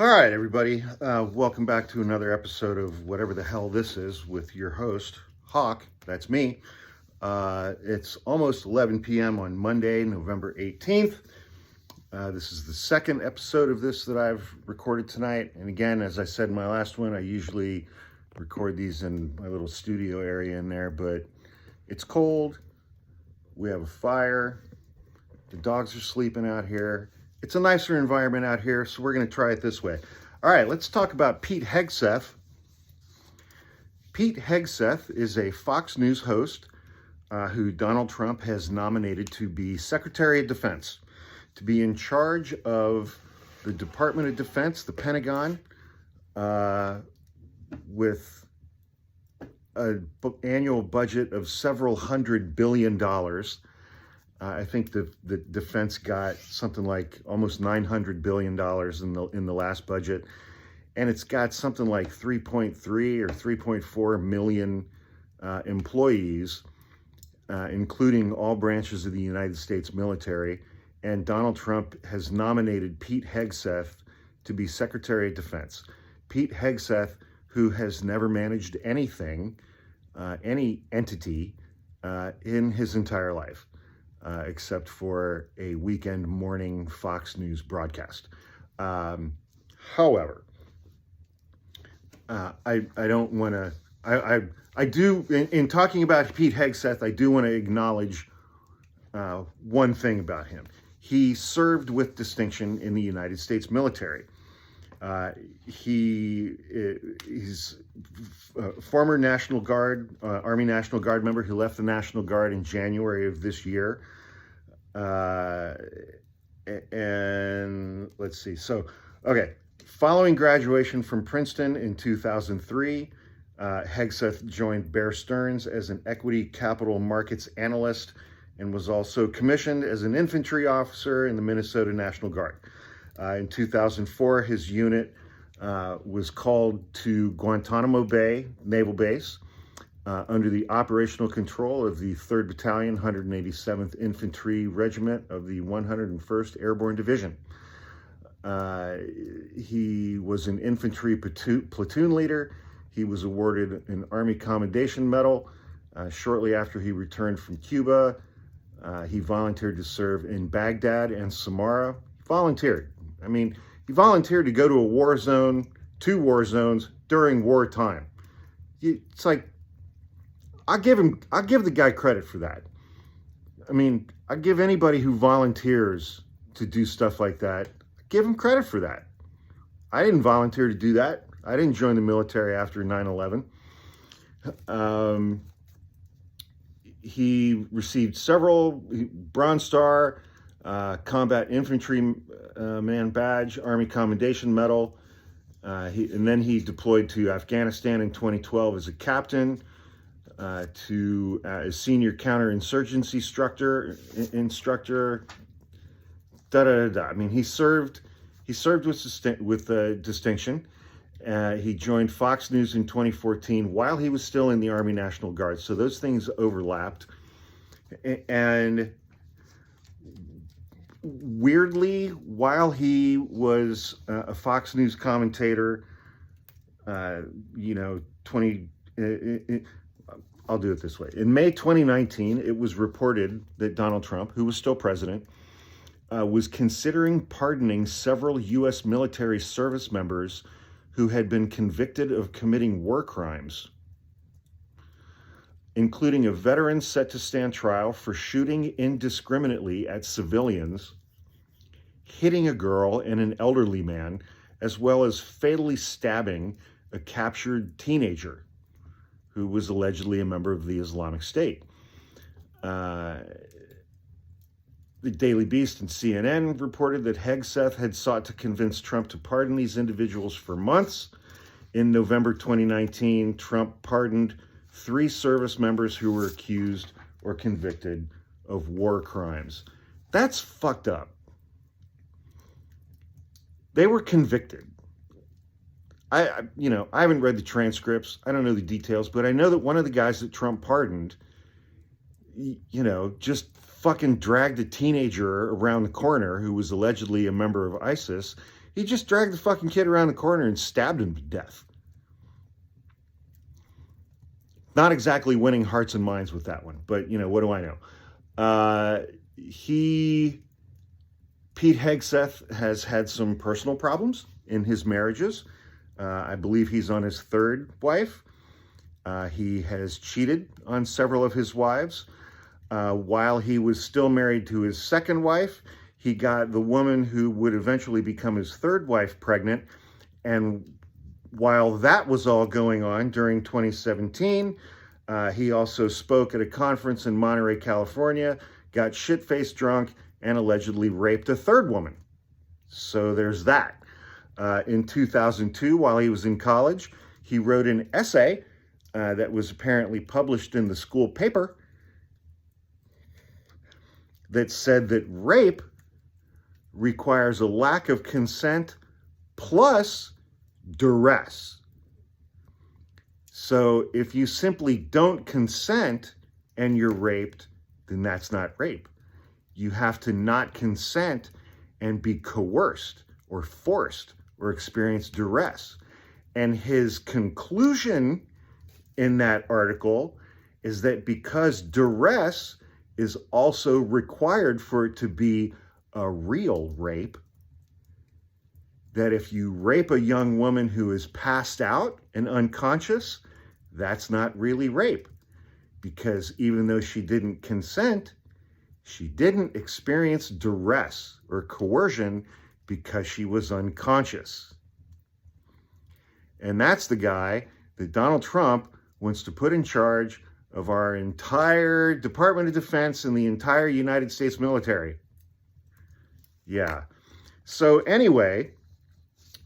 All right, everybody. Welcome back to another episode of whatever the hell this is with your host, Hawk. That's me. It's almost 11 p.m. on Monday, November 18th. This is the second episode of this that I've recorded tonight. And again, as I said in my last one, I usually record these in my little studio area in there, but it's cold. We have a fire. The dogs are sleeping out here. It's a nicer environment out here, so we're going to try it this way. All right, let's talk about Pete Hegseth. Pete Hegseth is a Fox News host who Donald Trump has nominated to be Secretary of Defense, to be in charge of the Department of Defense, the Pentagon, with an annual budget of several $100 billion. I think the defense got something like almost $900 billion in the last budget, and it's got something like 3.3 or 3.4 million employees, including all branches of the United States military. And Donald Trump has nominated Pete Hegseth to be Secretary of Defense. Pete Hegseth, who has never managed anything, any entity in his entire life. Except for a weekend morning Fox News broadcast. However, I don't want to, I do, in talking about Pete Hegseth, I do want to acknowledge one thing about him. He served with distinction in the United States military. He's a former National Guard, Army National Guard member who left the National Guard in January of this year. And let's see. So, okay. Following graduation from Princeton in 2003, Hegseth joined Bear Stearns as an equity capital markets analyst and was also commissioned as an infantry officer in the Minnesota National Guard. In 2004, his unit was called to Guantanamo Bay Naval Base under the operational control of the 3rd Battalion, 187th Infantry Regiment of the 101st Airborne Division. He was an infantry platoon leader. He was awarded an Army Commendation Medal. Shortly after he returned from Cuba, he volunteered to serve in Baghdad and Samarra. Volunteered. I mean, he volunteered to go to a war zone, 2 war zones during wartime. It's like, I'll give the guy credit for that. I mean, I give anybody who volunteers to do stuff like that, give him credit for that. I didn't volunteer to do that. I didn't join the military after 9/11. He received several Bronze Star, Combat Infantry Man Badge, Army Commendation Medal. And then he deployed to Afghanistan in 2012 as a captain, to as senior counterinsurgency instructor. I mean, he served with distinction. He joined Fox News in 2014 while he was still in the Army National Guard. So those things overlapped. And weirdly, while he was a Fox News commentator, I'll do it this way. In May 2019, it was reported that Donald Trump, who was still president, was considering pardoning several U.S. military service members who had been convicted of committing war crimes, including a veteran set to stand trial for shooting indiscriminately at civilians, hitting a girl and an elderly man, as well as fatally stabbing a captured teenager who was allegedly a member of the Islamic State. The Daily Beast and CNN reported that Hegseth had sought to convince Trump to pardon these individuals for months. In November 2019, Trump pardoned 3 service members who were accused or convicted of war crimes. That's fucked up. They were convicted. I haven't read the transcripts. I don't know the details, but I know that one of the guys that Trump pardoned, just fucking dragged a teenager around the corner who was allegedly a member of ISIS, He just dragged the fucking kid around the corner and stabbed him to death. Not exactly winning hearts and minds with that one, but, you know, what do I know? Pete Hegseth has had some personal problems in his marriages. I believe he's on his third wife. He has cheated on several of his wives. While he was still married to his second wife, he got the woman who would eventually become his third wife pregnant. And while that was all going on during 2017, he also spoke at a conference in Monterey, California, got shit-faced drunk, and allegedly raped a third woman. So there's that. In 2002, while he was in college, he wrote an essay that was apparently published in the school paper that said that rape requires a lack of consent plus duress. So if you simply don't consent and you're raped, then that's not rape. You have to not consent and be coerced or forced or experience duress. And his conclusion in that article is that because duress is also required for it to be a real rape, that if you rape a young woman who is passed out and unconscious, that's not really rape. Because even though she didn't consent, she didn't experience duress or coercion because she was unconscious. And that's the guy that Donald Trump wants to put in charge of our entire Department of Defense and the entire United States military. Yeah. So anyway,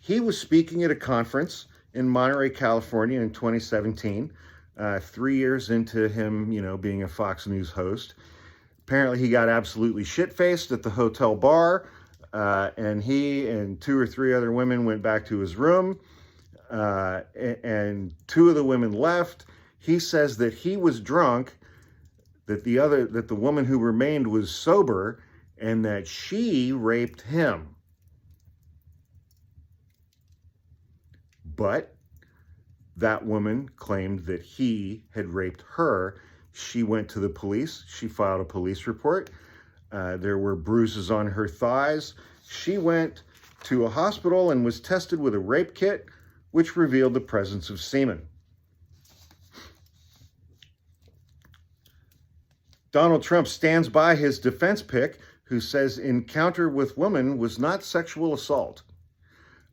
he was speaking at a conference in Monterey, California in 2017, 3 years into him, you know, being a Fox News host. Apparently he got absolutely shit-faced at the hotel bar, and he and 2 or 3 other women went back to his room, and 2 of the women left. He says that he was drunk, that the woman who remained was sober, and that she raped him. But that woman claimed that he had raped her. She went to the police. She filed a police report. There were bruises on her thighs. She went to a hospital and was tested with a rape kit, which revealed the presence of semen. Donald Trump stands by his defense pick, who says encounter with woman was not sexual assault.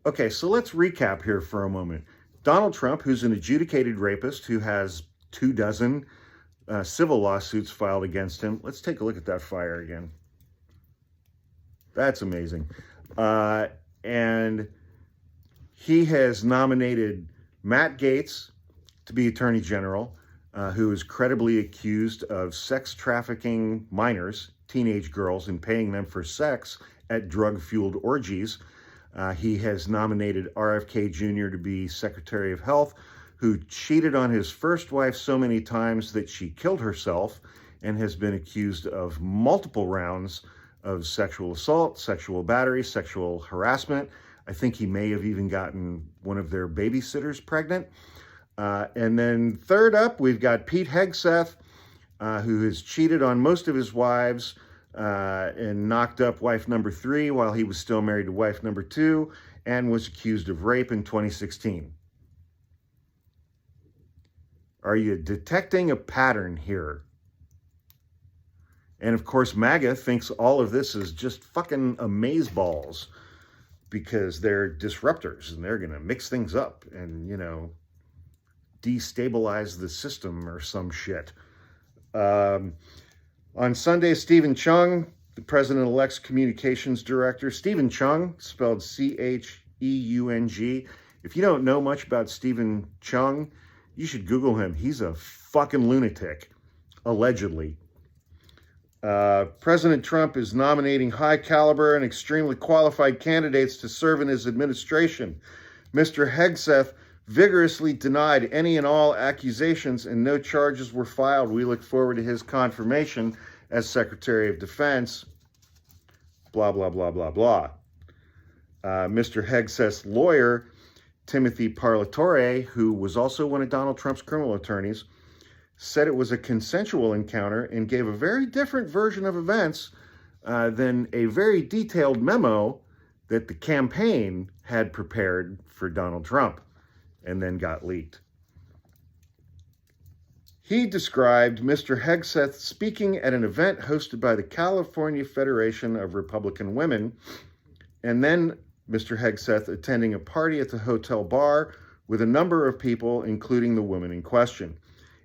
Okay, so let's recap here for a moment. Donald Trump, who's an adjudicated rapist who has 24 civil lawsuits filed against him. Let's take a look at that fire again. That's amazing. And he has nominated Matt Gaetz to be Attorney General, who is credibly accused of sex trafficking minors, teenage girls, and paying them for sex at drug-fueled orgies. He has nominated RFK Jr. to be Secretary of Health, who cheated on his first wife so many times that she killed herself and has been accused of multiple rounds of sexual assault, sexual battery, sexual harassment. I think he may have even gotten one of their babysitters pregnant. And then third up, we've got Pete Hegseth, who has cheated on most of his wives and knocked up wife number 3 while he was still married to wife number 2 and was accused of rape in 2016. Are you detecting a pattern here? And of course, MAGA thinks all of this is just fucking amazeballs because they're disruptors and they're going to mix things up and, you know, destabilize the system or some shit. On Sunday, Stephen Chung, the president-elect's communications director, Stephen Chung, spelled C-H-E-U-G. If you don't know much about Stephen Chung, you should Google him. He's a fucking lunatic, allegedly. President Trump is nominating high-caliber and extremely qualified candidates to serve in his administration. Mr. Hegseth vigorously denied any and all accusations and no charges were filed. We look forward to his confirmation as Secretary of Defense. Blah, blah, blah, blah, blah. Mr. Hegseth's lawyer, Timothy Parlatore, who was also one of Donald Trump's criminal attorneys, said it was a consensual encounter and gave a very different version of events than a very detailed memo that the campaign had prepared for Donald Trump and then got leaked. He described Mr. Hegseth speaking at an event hosted by the California Federation of Republican Women, and then Mr. Hegseth attending a party at the hotel bar with a number of people, including the woman in question.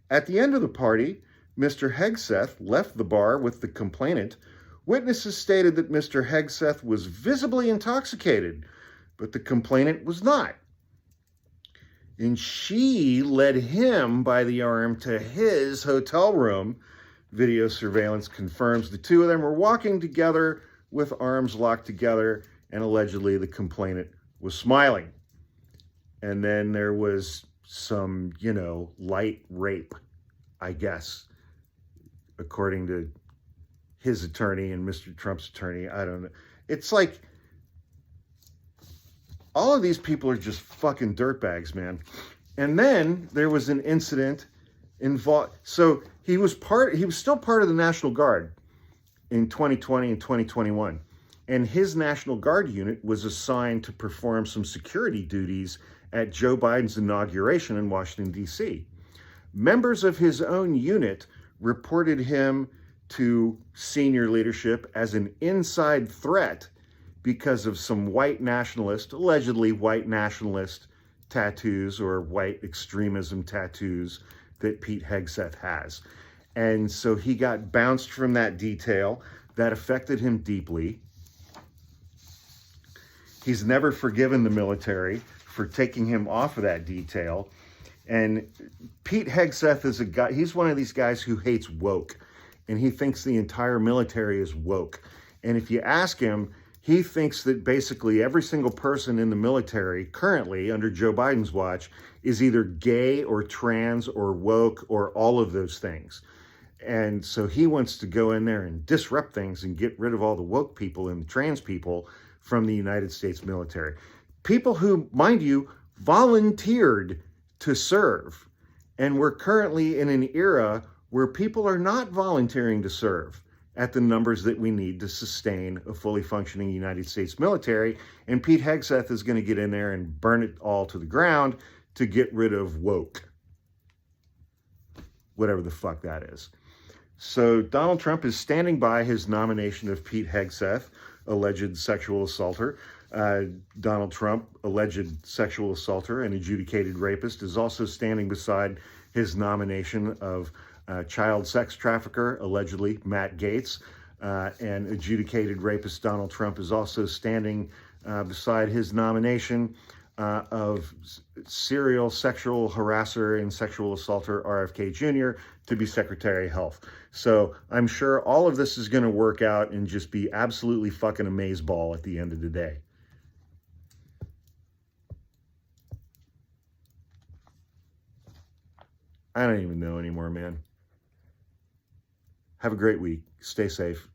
At the end of the party, Mr. Hegseth left the bar with the complainant. Witnesses stated that Mr. Hegseth was visibly intoxicated, but the complainant was not. And she led him by the arm to his hotel room. Video surveillance confirms the two of them were walking together with arms locked together, and allegedly the complainant was smiling. And then there was some, light rape, I guess, according to his attorney and Mr. Trump's attorney. I don't know. It's like, all of these people are just fucking dirtbags, man. And then there was an incident involved. So he was still part of the National Guard in 2020 and 2021. And his National Guard unit was assigned to perform some security duties at Joe Biden's inauguration in Washington, D.C. Members of his own unit reported him to senior leadership as an inside threat because of some allegedly white nationalist tattoos or white extremism tattoos that Pete Hegseth has. And so he got bounced from that detail. That affected him deeply. He's never forgiven the military for taking him off of that detail. And Pete Hegseth is a guy, he's one of these guys who hates woke. And he thinks the entire military is woke. And if you ask him, he thinks that basically every single person in the military currently under Joe Biden's watch is either gay or trans or woke or all of those things. And so he wants to go in there and disrupt things and get rid of all the woke people and the trans people from the United States military. People who, mind you, volunteered to serve. And we're currently in an era where people are not volunteering to serve at the numbers that we need to sustain a fully functioning United States military. And Pete Hegseth is going to get in there and burn it all to the ground to get rid of woke. Whatever the fuck that is. So Donald Trump is standing by his nomination of Pete Hegseth, alleged sexual assaulter. Donald Trump, alleged sexual assaulter and adjudicated rapist, is also standing beside his nomination of child sex trafficker, allegedly Matt Gaetz, and adjudicated rapist Donald Trump is also standing beside his nomination of serial sexual harasser and sexual assaulter RFK Jr. to be Secretary of Health. So I'm sure all of this is going to work out and just be absolutely fucking amazeballs at the end of the day. I don't even know anymore, man. Have a great week. Stay safe.